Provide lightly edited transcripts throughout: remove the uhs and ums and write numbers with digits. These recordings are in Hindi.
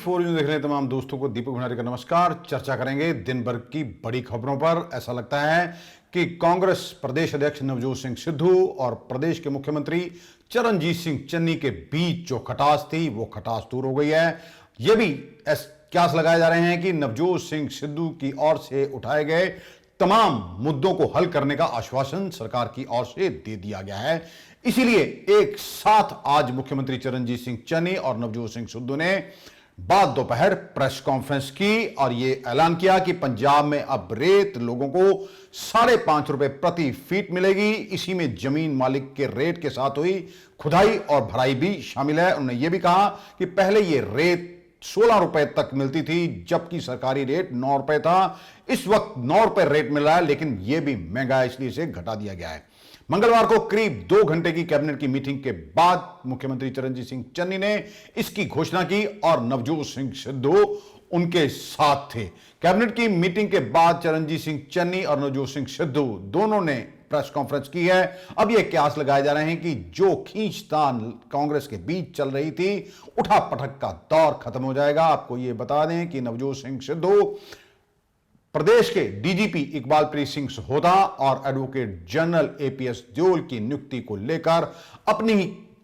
4 न्यूज देख रहे तमाम दोस्तों को दीपक भंडारी का नमस्कार। चर्चा करेंगे दिन भर की बड़ी खबरों पर। ऐसा लगता है कि कांग्रेस प्रदेश अध्यक्ष नवजोत सिंह सिद्धू और प्रदेश के मुख्यमंत्री चरणजीत सिंह चन्नी के बीच जो खटास थी वो खटास दूर हो गई है। ये भी क्यास लगाए जा रहे हैं कि नवजोत सिंह सिद्धू की ओर से उठाए गए तमाम मुद्दों को हल करने का आश्वासन सरकार की ओर से दे दिया गया है। इसीलिए एक साथ आज मुख्यमंत्री चरणजीत सिंह चन्नी और नवजोत सिंह सिद्धू ने बाद दोपहर प्रेस कॉन्फ्रेंस की और यह ऐलान किया कि पंजाब में अब रेत लोगों को ₹5.5 प्रति फीट मिलेगी। इसी में जमीन मालिक के रेट के साथ हुई खुदाई और भराई भी शामिल है। उन्होंने यह भी कहा कि पहले यह रेत ₹16 तक मिलती थी, जबकि सरकारी रेट ₹9 था। इस वक्त ₹9 रेट मिल रहा है, लेकिन यह भी महंगा है, इसलिए इसे घटा दिया गया है। मंगलवार को करीब 2 घंटे की कैबिनेट की मीटिंग के बाद मुख्यमंत्री चरणजीत सिंह चन्नी ने इसकी घोषणा की और नवजोत सिंह सिद्धू उनके साथ थे। कैबिनेट की मीटिंग के बाद चरणजीत सिंह चन्नी और नवजोत सिंह सिद्धू दोनों ने प्रेस कॉन्फ्रेंस की है। अब यह कयास लगाए जा रहे हैं कि जो खींचतान कांग्रेस के बीच चल रही थी, उठापटक का दौर खत्म हो जाएगा। आपको यह बता दें कि नवजोत सिंह सिद्धू प्रदेश के डीजीपी इकबाल प्रीत सिंह सोहता और एडवोकेट जनरल एपीएस ड्योल की नियुक्ति को लेकर अपनी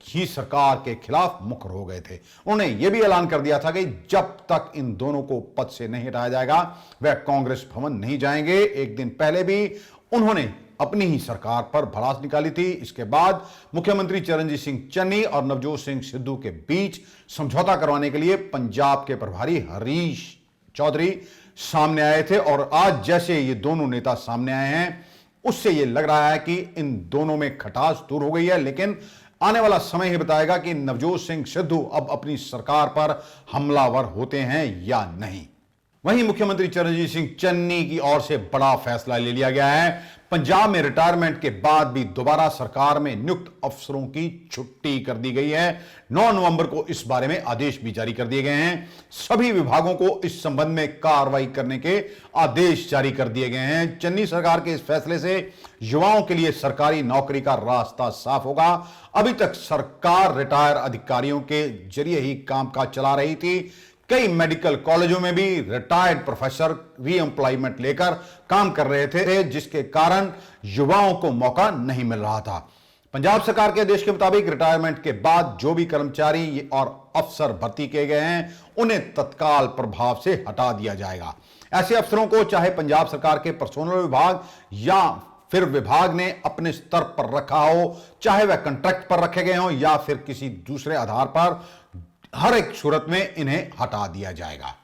ही सरकार के खिलाफ मुखर हो गए थे। उन्होंने यह भी ऐलान कर दिया था कि जब तक इन दोनों को पद से नहीं हटाया जाएगा वह कांग्रेस भवन नहीं जाएंगे। एक दिन पहले भी उन्होंने अपनी ही सरकार पर भड़ास निकाली थी। इसके बाद मुख्यमंत्री चरणजीत सिंह चन्नी और नवजोत सिंह सिद्धू के बीच समझौता करवाने के लिए पंजाब के प्रभारी हरीश चौधरी सामने आए थे और आज जैसे ये दोनों नेता सामने आए हैं, उससे ये लग रहा है कि इन दोनों में खटास दूर हो गई है। लेकिन आने वाला समय ही बताएगा कि नवजोत सिंह सिद्धू अब अपनी सरकार पर हमलावर होते हैं या नहीं। वहीं मुख्यमंत्री चरणजीत सिंह चन्नी की ओर से बड़ा फैसला ले लिया गया है। पंजाब में रिटायरमेंट के बाद भी दोबारा सरकार में नियुक्त अफसरों की छुट्टी कर दी गई है। 9 नवंबर को इस बारे में आदेश भी जारी कर दिए गए हैं। सभी विभागों को इस संबंध में कार्रवाई करने के आदेश जारी कर दिए गए हैं। चन्नी सरकार के इस फैसले से युवाओं के लिए सरकारी नौकरी का रास्ता साफ होगा। अभी तक सरकार रिटायर अधिकारियों के जरिए ही कामकाज चला रही थी। कई मेडिकल कॉलेजों में भी रिटायर्ड प्रोफेसर रीएम्प्लॉयमेंट लेकर काम कर रहे थे, जिसके कारण युवाओं को मौका नहीं मिल रहा था। पंजाब सरकार के आदेश के मुताबिक रिटायरमेंट के बाद जो भी कर्मचारी और अफसर भर्ती किए गए हैं, उन्हें तत्काल प्रभाव से हटा दिया जाएगा। ऐसे अफसरों को चाहे पंजाब सरकार के पर्सोनल विभाग या फिर विभाग ने अपने स्तर पर रखा हो, चाहे वह कॉन्ट्रैक्ट पर रखे गए हों या फिर किसी दूसरे आधार पर, हर एक सूरत में इन्हें हटा दिया जाएगा।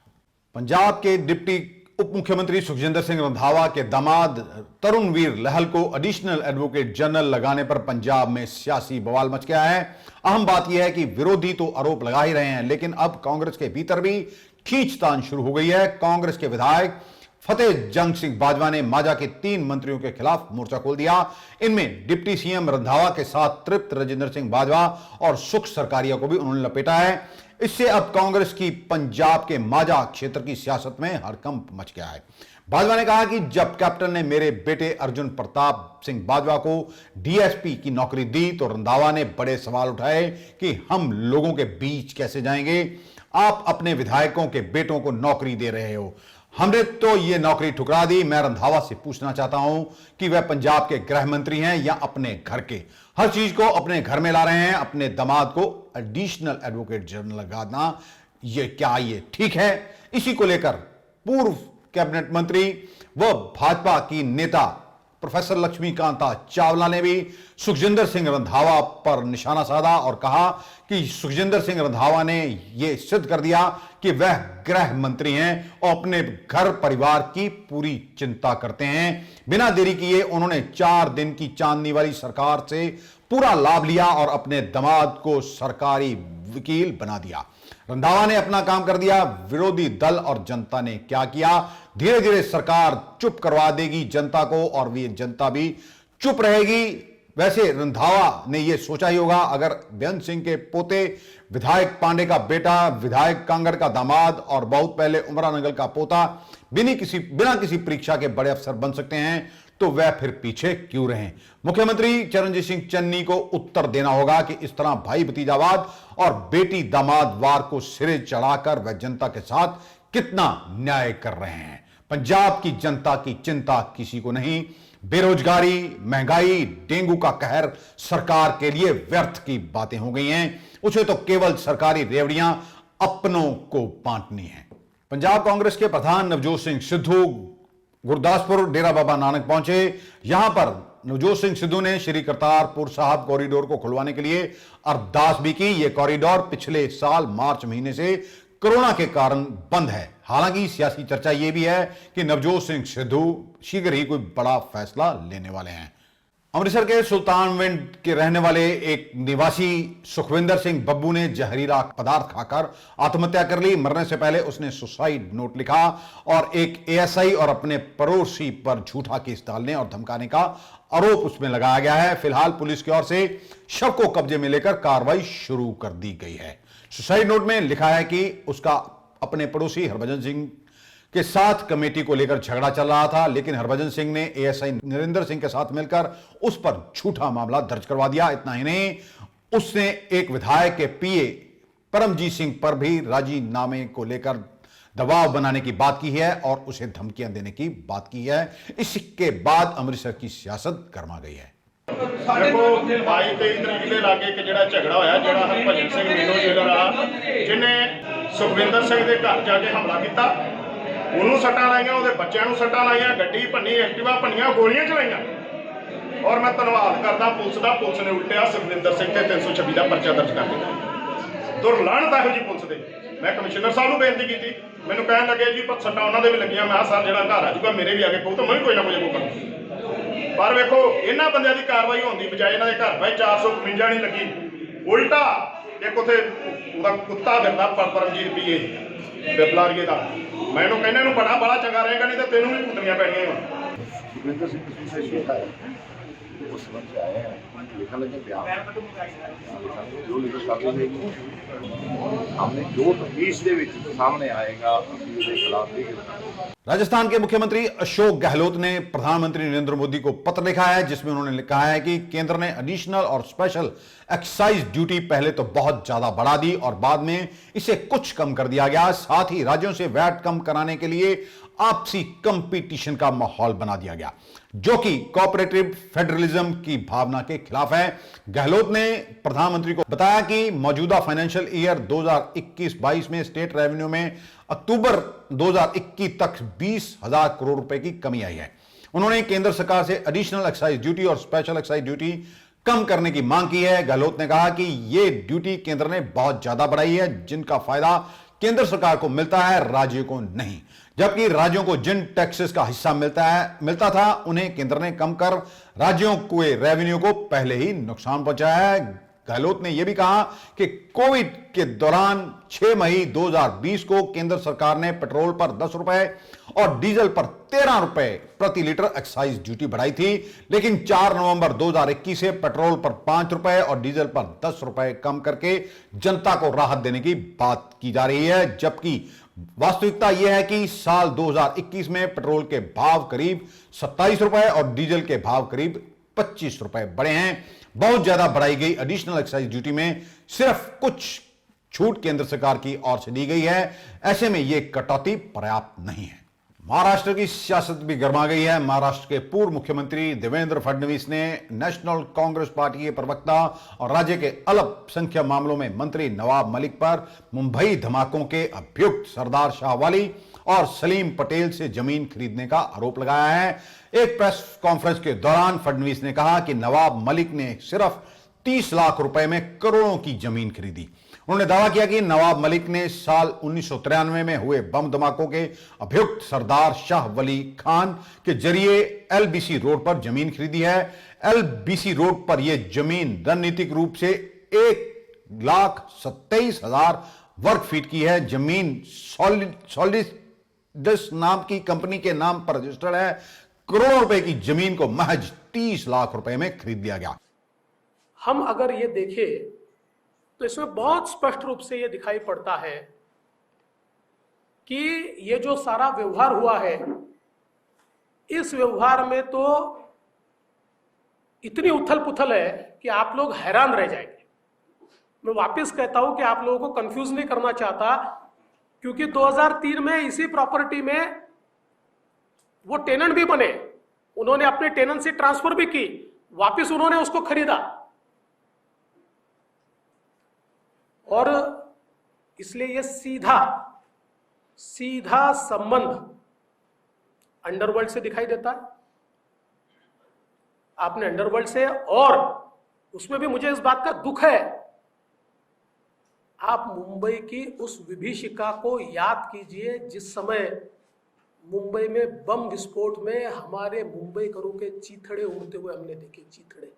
पंजाब के डिप्टी उप मुख्यमंत्री सुखजिंदर सिंह रंधावा के दामाद तरुणवीर लहल को एडिशनल एडवोकेट जनरल लगाने पर पंजाब में सियासी बवाल मच गया है। अहम बात यह है कि विरोधी तो आरोप लगा ही रहे हैं, लेकिन अब कांग्रेस के भीतर भी खींचतान शुरू हो गई है। कांग्रेस के विधायक फतेह जंग सिंह बाजवा ने माजा के 3 मंत्रियों के खिलाफ मोर्चा खोल दिया। इनमें डिप्टी सीएम रंधावा के साथ तृप्त राजेंद्र सिंह बाजवा और सुख सरकारिया को भी उन्होंने लपेटा है। इससे अब कांग्रेस की पंजाब के माजा क्षेत्र की सियासत में हड़कंप मच गया है। बाजवा ने कहा कि जब कैप्टन ने मेरे बेटे अर्जुन प्रताप सिंह बाजवा को डीएसपी की नौकरी दी तो रंधावा ने बड़े सवाल उठाए कि हम लोगों के बीच कैसे जाएंगे। आप अपने विधायकों के बेटों को नौकरी दे रहे हो, हमने तो यह नौकरी ठुकरा दी। मैं रंधावा से पूछना चाहता हूं कि वह पंजाब के गृह मंत्री हैं या अपने घर के। हर चीज को अपने घर में ला रहे हैं। अपने दामाद को एडिशनल एडवोकेट जनरल लगाना ये ठीक है? इसी को लेकर पूर्व कैबिनेट मंत्री व भाजपा की नेता प्रोफेसर लक्ष्मीकांता चावला ने भी सुखजिंदर सिंह रंधावा पर निशाना साधा और कहा कि सुखजिंदर सिंह रंधावा ने यह सिद्ध कर दिया कि वह गृह मंत्री हैं और अपने घर परिवार की पूरी चिंता करते हैं। बिना देरी किए उन्होंने 4 दिन की चांदनी वाली सरकार से पूरा लाभ लिया और अपने दामाद को सरकारी वकील बना दिया। रंधावा ने अपना काम कर दिया, विरोधी दल और जनता ने क्या किया? धीरे धीरे सरकार चुप करवा देगी जनता को और वे जनता भी चुप रहेगी। वैसे रंधावा ने यह सोचा ही होगा, अगर बेअंत सिंह के पोते, विधायक पांडे का बेटा, विधायक कांगड़ का दामाद और बहुत पहले उमरा नंगल का पोता बिना किसी परीक्षा के बड़े अफसर बन सकते हैं, तो वह फिर पीछे क्यों रहे। मुख्यमंत्री चरणजीत सिंह चन्नी को उत्तर देना होगा कि इस तरह भाई भतीजावाद और बेटी दामाद वार को सिरे चढ़ाकर वह जनता के साथ कितना न्याय कर रहे हैं। पंजाब की जनता की चिंता किसी को नहीं। बेरोजगारी, महंगाई, डेंगू का कहर सरकार के लिए व्यर्थ की बातें हो गई हैं। उसे तो केवल सरकारी रेवड़ियां अपनों को बांटनी है। पंजाब कांग्रेस के प्रधान नवजोत सिंह सिद्धू गुरदासपुर डेरा बाबा नानक पहुंचे। यहां पर नवजोत सिंह सिद्धू ने श्री करतारपुर साहब कॉरिडोर को खुलवाने के लिए अरदास भी की। यह कॉरिडोर पिछले साल मार्च महीने से कोरोना के कारण बंद है। हालांकि सियासी चर्चा यह भी है कि नवजोत सिंह सिद्धू शीघ्र ही कोई बड़ा फैसला लेने वाले हैं। अमृतसर के सुल्तानविंड के रहने वाले एक निवासी सुखविंदर सिंह बब्बू ने जहरीला पदार्थ खाकर आत्महत्या कर ली। मरने से पहले उसने सुसाइड नोट लिखा और एक एएसआई और अपने पड़ोसी पर झूठा केस डालने और धमकाने का आरोप उसमें लगाया गया है। फिलहाल पुलिस की ओर से शव को कब्जे में लेकर कार्रवाई शुरू कर दी गई है। सुसाइड नोट में लिखा है कि उसका अपने पड़ोसी हरभजन सिंह के साथ कमेटी को लेकर झगड़ा चल रहा था, लेकिन हरभजन सिंह ने एएसआई नरेंद्र सिंह के साथ मिलकर उस पर झूठा मामला दर्ज करवा दिया। इतना ही नहीं, उसने एक विधायक के पीए परमजीत सिंह पर भी राजीनामे को लेकर दबाव बनाने की बात की है और उसे धमकियां देने की बात की है। इसके बाद अमृतसर की सियासत गर्मा गई है। देखो 22-23 तरीक के लागे एक ਜਿਹੜਾ ਝਗੜਾ ਹੋਇਆ, ਜਿਹੜਾ ਹਰਭਜਨ ਸਿੰਘ ਮੀਨੋ ਜੇਲਰ ਵਾਲਾ ਜਿਹਨੇ ਸੁਖਵਿੰਦਰ ਸਿੰਘ ਦੇ ਘਰ ਜਾ ਕੇ ਹਮਲਾ ਕੀਤਾ, ਉਹਨੂੰ ਸੱਟਾਂ ਲਾਈਆਂ, ਉਹਦੇ ਬੱਚਿਆਂ ਨੂੰ ਸੱਟਾਂ ਲਾਈਆਂ, ਗੱਡੀ ਭੰਨੀ, ਐਕਟਿਵਾ ਭੰਨੀਆਂ, ਗੋਲੀਆਂ ਚਲਾਈਆਂ। ਔਰ ਮੈਂ ਧੰਨਵਾਦ ਕਰਦਾ ਪੁਲਿਸ ਦਾ, ਪੁਲਿਸ ਨੇ ਉਲਟਿਆ ਸੁਖਵਿੰਦਰ ਸਿੰਘ ਤੇ 326 ਦਾ ਪਰਚਾ ਦਰਜ ਕਰ ਦਿੱਤਾ। ਦੁਰਲਾਹਨਤ ਇਹੋ ਜੀ ਪੁਲਿਸ ਦੇ। ਮੈਂ ਕਮਿਸ਼ਨਰ ਸਾਹਿਬ ਨੂੰ ਬੇਨਤੀ ਕੀਤੀ, ਮੈਨੂੰ ਕਹਿਣ ਲੱਗੇ ਜੀ ਪਰ ਸੱਟਾਂ ਉਹਨਾਂ ਦੇ ਵੀ ਲੱਗੀਆਂ। ਮੈਂ ਸਰ ਜਿਹੜਾ ਘਰ ਆ ਜਾਊਗਾ ਮੇਰੇ ਵੀ ਆ ਕੇ ਕਹੂ ਤਾਂ ਮੈਂ ਵੀ ਕੋਈ ਨਾ ਕੋਈ ਕਰਾਂ। पर वेखो इन्होंने बंद की कार्रवाई होने की बजाय इन्होंने घर भाई 452 नहीं लगी, उल्टा एक उसे कुत्ता फिरता परमजीत पीए बिपलारीए का। मैं कहना बड़ा बड़ा चंगा रहेगा, नहीं तो तेनों भी कुतनियां पैनियां। सुखविंदर सिंह से छोटा है, वो समझ से आए हैं, लिखा लगे प्यार जो लिखा शादी हमने जो 20 सामने आएगा उसके खिलाफ भी। राजस्थान के मुख्यमंत्री अशोक गहलोत ने प्रधानमंत्री नरेंद्र मोदी को पत्र लिखा है, जिसमें उन्होंने कहा है कि केंद्र ने एडिशनल और स्पेशल एक्साइज ड्यूटी पहले तो बहुत ज्यादा बढ़ा दी और बाद में इसे कुछ कम कर दिया गया। साथ ही राज्यों से वैट कम कराने के लिए आपसी कंपटीशन का माहौल बना दिया गया, जो कि कोऑपरेटिव फेडरलिज्म की भावना के खिलाफ है। गहलोत ने प्रधानमंत्री को बताया कि मौजूदा फाइनेंशियल ईयर 2021-22 में स्टेट रेवेन्यू में अक्टूबर 2021 तक 20,000 करोड़ रुपए की कमी आई है। उन्होंने केंद्र सरकार से एडिशनल एक्साइज ड्यूटी और स्पेशल एक्साइज ड्यूटी कम करने की मांग की है। गहलोत ने कहा कि यह ड्यूटी केंद्र ने बहुत ज्यादा बढ़ाई है, जिनका फायदा केंद्र सरकार को मिलता है, राज्यों को नहीं। जबकि राज्यों को जिन टैक्सेस का हिस्सा मिलता था उन्हें केंद्र ने कम कर राज्यों के रेवेन्यू को पहले ही नुकसान पहुंचाया है। गहलोत ने यह भी कहा कि कोविड के दौरान 6 मई 2020 को केंद्र सरकार ने पेट्रोल पर 10 रुपए और डीजल पर 13 रुपए प्रति लीटर एक्साइज ड्यूटी बढ़ाई थी, लेकिन 4 नवंबर 2021 से पेट्रोल पर 5 रुपए और डीजल पर 10 रुपए कम करके जनता को राहत देने की बात की जा रही है। जबकि वास्तविकता यह है कि साल 2021 में पेट्रोल के भाव करीब 27 रुपए और डीजल के भाव करीब 25 रुपए बढ़े हैं। बहुत ज्यादा बढ़ाई गई एडिशनल एक्साइज ड्यूटी में सिर्फ कुछ छूट केंद्र सरकार की ओर से दी गई है। ऐसे में यह कटौती पर्याप्त नहीं है। महाराष्ट्र की सियासत भी गर्मा गई है। महाराष्ट्र के पूर्व मुख्यमंत्री देवेंद्र फडणवीस ने नेशनल कांग्रेस पार्टी के प्रवक्ता और राज्य के अल्पसंख्यक मामलों में मंत्री नवाब मलिक पर मुंबई धमाकों के अभियुक्त सरदार शाहवाली और सलीम पटेल से जमीन खरीदने का आरोप लगाया है। एक प्रेस कॉन्फ्रेंस के दौरान फडणवीस ने कहा कि नवाब मलिक ने सिर्फ 30 लाख रुपए में करोड़ों की जमीन खरीदी। उन्होंने दावा किया कि नवाब मलिक ने साल 1993 में हुए बम धमाकों के अभियुक्त सरदार शाह वली खान के जरिए एलबीसी रोड पर जमीन खरीदी है। एलबीसी रोड पर यह जमीन रणनीतिक रूप से 1,27,000 वर्ग फीट की है। जमीन सॉलिडस नाम की कंपनी के नाम पर रजिस्टर्ड है। करोड़ों रुपए की जमीन को महज 30 लाख रुपए में खरीद दिया गया। हम अगर ये देखें तो इसमें बहुत स्पष्ट रूप से ये दिखाई पड़ता है कि ये जो सारा व्यवहार हुआ है इस व्यवहार में तो इतनी उथल पुथल है कि आप लोग हैरान रह जाएंगे। मैं वापस कहता हूं कि आप लोगों को कंफ्यूज नहीं करना चाहता, क्योंकि 2003 में इसी प्रॉपर्टी में वो टेनेंट भी बने, उन्होंने अपने टेनेंसी ट्रांसफर भी की, वापस उन्होंने उसको खरीदा, और इसलिए ये सीधा संबंध अंडरवर्ल्ड से दिखाई देता है। आपने अंडरवर्ल्ड से, और उसमें भी मुझे इस बात का दुख है, आप मुंबई की उस विभीषिका को याद कीजिए जिस समय मुंबई में बम विस्फोट में हमारे मुंबई करों के चीथड़े उड़ते हुए हमने देखे। चीथड़े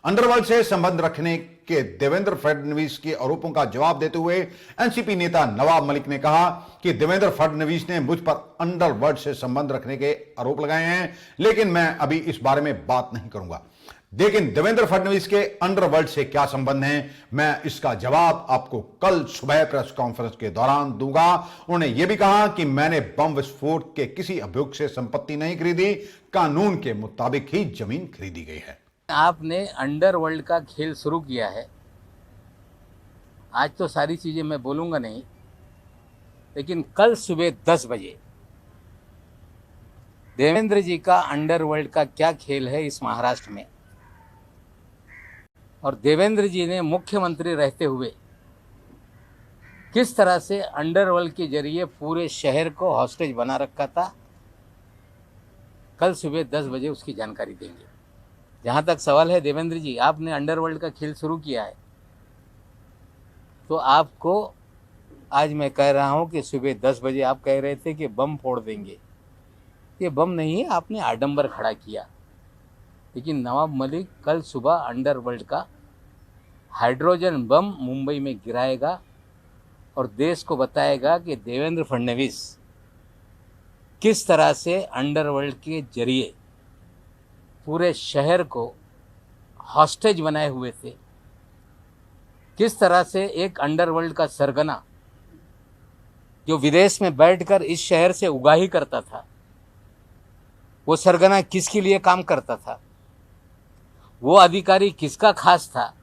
अंडरवर्ल्ड से संबंध रखने के देवेंद्र फडणवीस के आरोपों का जवाब देते हुए एनसीपी नेता नवाब मलिक ने कहा कि देवेंद्र फडणवीस ने मुझ पर अंडरवर्ल्ड से संबंध रखने के आरोप लगाए हैं, लेकिन मैं अभी इस बारे में बात नहीं करूंगा। लेकिन देवेंद्र फडणवीस के अंडरवर्ल्ड से क्या संबंध हैं, मैं इसका जवाब आपको कल सुबह प्रेस कॉन्फ्रेंस के दौरान दूंगा। उन्होंने यह भी कहा कि मैंने बम विस्फोट के किसी अभियुक्त से संपत्ति नहीं खरीदी, कानून के मुताबिक ही जमीन खरीदी गई है। आपने अंडरवर्ल्ड का खेल शुरू किया है। आज तो सारी चीज़ें मैं बोलूँगा नहीं, लेकिन कल सुबह 10 बजे देवेंद्र जी का अंडरवर्ल्ड का क्या खेल है इस महाराष्ट्र में, और देवेंद्र जी ने मुख्यमंत्री रहते हुए किस तरह से अंडरवर्ल्ड के जरिए पूरे शहर को हॉस्टेज बना रखा था, कल सुबह 10 बजे उसकी जानकारी देंगे। जहाँ तक सवाल है देवेंद्र जी, आपने अंडरवर्ल्ड का खेल शुरू किया है, तो आपको आज मैं कह रहा हूँ कि सुबह 10 बजे आप कह रहे थे कि बम फोड़ देंगे। ये बम नहीं है, आपने आडंबर खड़ा किया। लेकिन नवाब मलिक कल सुबह अंडरवर्ल्ड का हाइड्रोजन बम मुंबई में गिराएगा और देश को बताएगा कि देवेंद्र फडणवीस किस तरह से अंडरवर्ल्ड के जरिए पूरे शहर को हॉस्टेज बनाए हुए थे, किस तरह से एक अंडरवर्ल्ड का सरगना जो विदेश में बैठकर इस शहर से उगाही करता था, वो सरगना किसके लिए काम करता था, वो अधिकारी किसका खास था।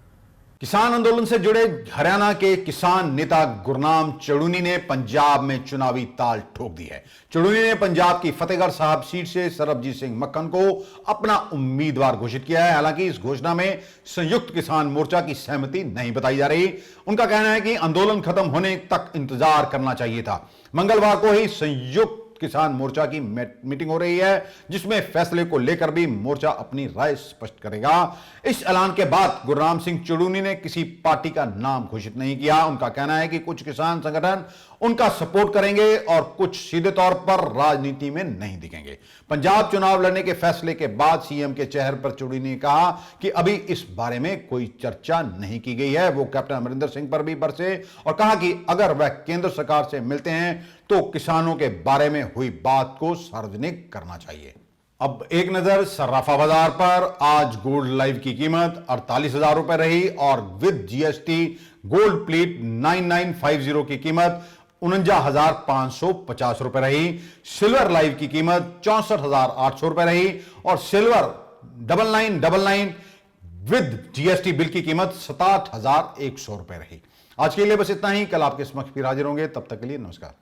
किसान आंदोलन से जुड़े हरियाणा के किसान नेता गुरनाम चड़ूनी ने पंजाब में चुनावी ताल ठोक दी है। चड़ूनी ने पंजाब की फतेहगढ़ साहब सीट से सरबजीत सिंह मक्कन को अपना उम्मीदवार घोषित किया है। हालांकि इस घोषणा में संयुक्त किसान मोर्चा की सहमति नहीं बताई जा रही। उनका कहना है कि आंदोलन खत्म होने तक इंतजार करना चाहिए था। मंगलवार को ही संयुक्त किसान मोर्चा की मीटिंग हो रही है, जिसमें फैसले को लेकर भी मोर्चा अपनी राय स्पष्ट करेगा। इस ऐलान के बाद गुरनाम सिंह चड़ूनी ने किसी पार्टी का नाम घोषित नहीं किया। उनका कहना है कि कुछ किसान संगठन उनका सपोर्ट करेंगे और कुछ सीधे तौर पर राजनीति में नहीं दिखेंगे। पंजाब चुनाव लड़ने के फैसले के बाद सीएम के चेहरे पर चड़ूनी ने कहा कि अभी इस बारे में कोई चर्चा नहीं की गई है। वो कैप्टन अमरिंदर सिंह पर भी बरसे और कहा कि अगर वह केंद्र सरकार से मिलते हैं तो किसानों के बारे में हुई बात को सार्वजनिक करना चाहिए। अब एक नजर सर्राफा बाजार पर। आज गोल्ड लाइव की कीमत 48,000 रुपए रही और विद जीएसटी गोल्ड प्लेट 9950 की कीमत 49,550 रुपए रही। सिल्वर लाइव की कीमत 64,800 रुपए रही और सिल्वर 9999 विद जीएसटी बिल की कीमत 67,100 रुपए रही। आज के लिए बस इतना ही। कल आपके समक्ष फिर हाजिर होंगे। तब तक के लिए नमस्कार।